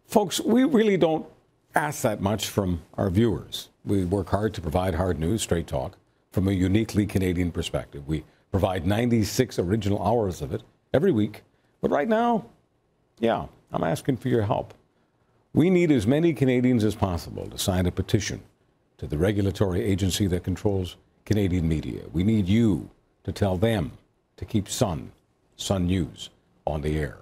Folks, we really don't ask that much from our viewers. We work hard to provide hard news, straight talk, from a uniquely Canadian perspective. We provide 96 original hours of it every week. But right now, yeah, I'm asking for your help. We need as many Canadians as possible to sign a petition to the regulatory agency that controls Canadian media. We need you to tell them to keep Sun News, on the air.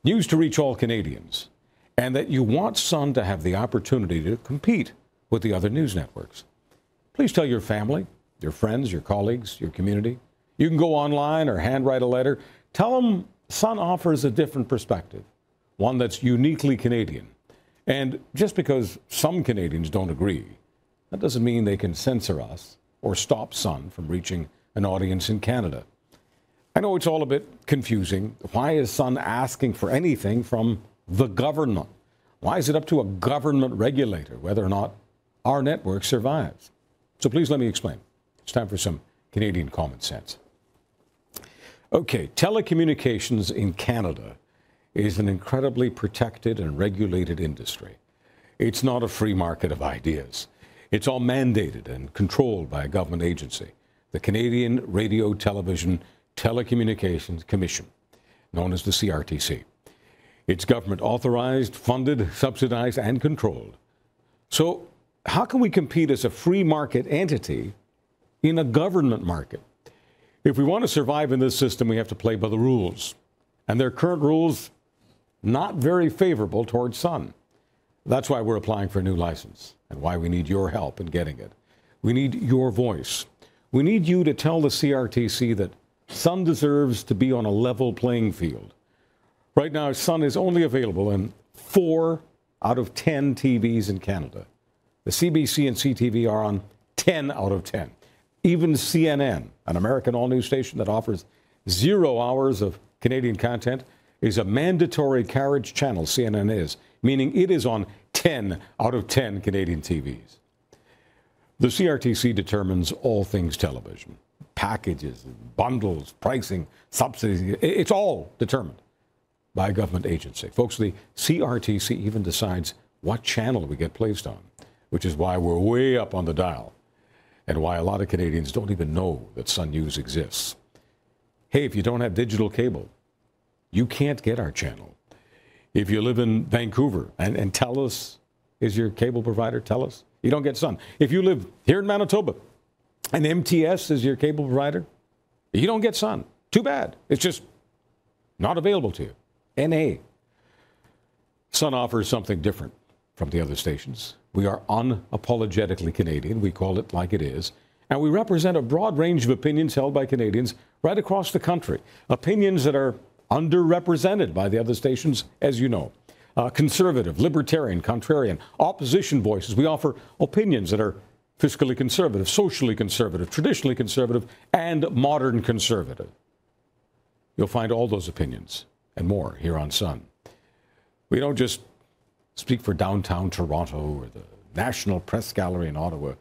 News to reach all Canadians, and that you want Sun to have the opportunity to compete with the other news networks. Please tell your family, your friends, your colleagues, your community. You can go online or handwrite a letter. Tell them Sun offers a different perspective, one that's uniquely Canadian. And just because some Canadians don't agree, that doesn't mean they can censor us or stop Sun from reaching an audience in Canada. I know it's all a bit confusing. Why is Sun asking for anything from the government? Why is it up to a government regulator whether or not our network survives? So please let me explain. It's time for some Canadian common sense. Okay, telecommunications in Canada is an incredibly protected and regulated industry. It's not a free market of ideas. It's all mandated and controlled by a government agency, the Canadian Radio, Television, Telecommunications Commission, known as the CRTC. It's government authorized, funded, subsidized, and controlled. So how can we compete as a free market entity in a government market? If we want to survive in this system, we have to play by the rules. And their current rules, not very favorable towards Sun. That's why we're applying for a new license and why we need your help in getting it. We need your voice. We need you to tell the CRTC that Sun deserves to be on a level playing field. Right now, Sun is only available in 4 out of 10 TVs in Canada. The CBC and CTV are on 10 out of 10. Even CNN, an American all-news station that offers 0 hours of Canadian content, is a mandatory carriage channel, CNN is, meaning it is on 10 out of 10 Canadian TVs. The CRTC determines all things television, packages, bundles, pricing, subsidies. It's all determined by a government agency. Folks, the CRTC even decides what channel we get placed on, which is why we're way up on the dial and why a lot of Canadians don't even know that Sun News exists. Hey, if you don't have digital cable, you can't get our channel. If you live in Vancouver and TELUS is your cable provider, TELUS, you don't get Sun. If you live here in Manitoba and MTS is your cable provider, you don't get Sun. Too bad. It's just not available to you. NA. Sun offers something different from the other stations. We are unapologetically Canadian. We call it like it is. And we represent a broad range of opinions held by Canadians right across the country. Opinions that are underrepresented by the other stations, as you know. Conservative, libertarian, contrarian, opposition voices. We offer opinions that are fiscally conservative, socially conservative, traditionally conservative, and modern conservative. You'll find all those opinions and more here on Sun. We don't just speak for downtown Toronto or the National Press Gallery in Ottawa.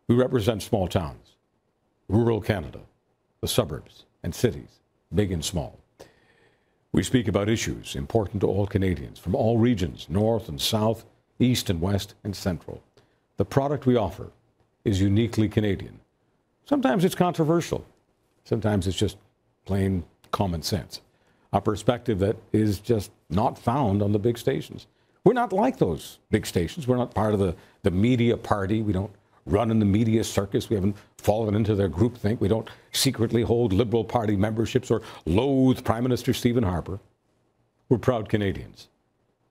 We represent small towns, rural Canada, the suburbs and cities, big and small. We speak about issues important to all Canadians from all regions, north and south, east and west and central. The product we offer is uniquely Canadian. Sometimes it's controversial. Sometimes it's just plain common sense. A perspective that is just not found on the big stations. We're not like those big stations. We're not part of the media party. We don't run in the media circus. We haven't fallen into their groupthink. We don't secretly hold Liberal Party memberships or loathe Prime Minister Stephen Harper. We're proud Canadians.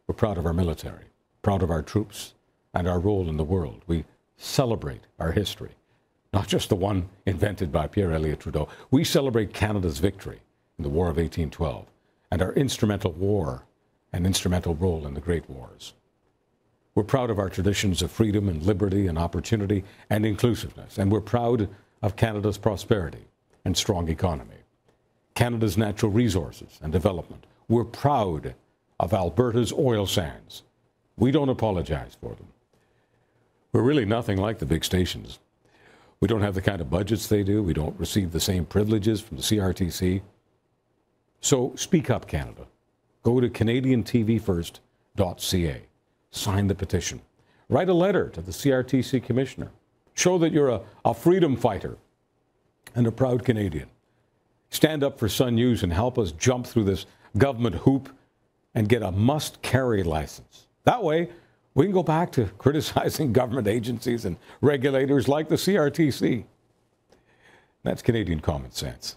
We're proud of our military, proud of our troops and our role in the world. We celebrate our history, not just the one invented by Pierre Elliott Trudeau. We celebrate Canada's victory in the War of 1812 and our instrumental role in the Great Wars. We're proud of our traditions of freedom and liberty and opportunity and inclusiveness, and we're proud of Canada's prosperity and strong economy, Canada's natural resources and development. We're proud of Alberta's oil sands. We don't apologize for them. We're really nothing like the big stations. We don't have the kind of budgets they do. We don't receive the same privileges from the CRTC. So speak up, Canada. Go to CanadianTVFirst.ca. sign the petition. Write a letter to the CRTC commissioner. Show that you're a freedom fighter and a proud Canadian. Stand up for Sun News and help us jump through this government hoop and get a must-carry license. That way, we can go back to criticizing government agencies and regulators like the CRTC. That's Canadian common sense.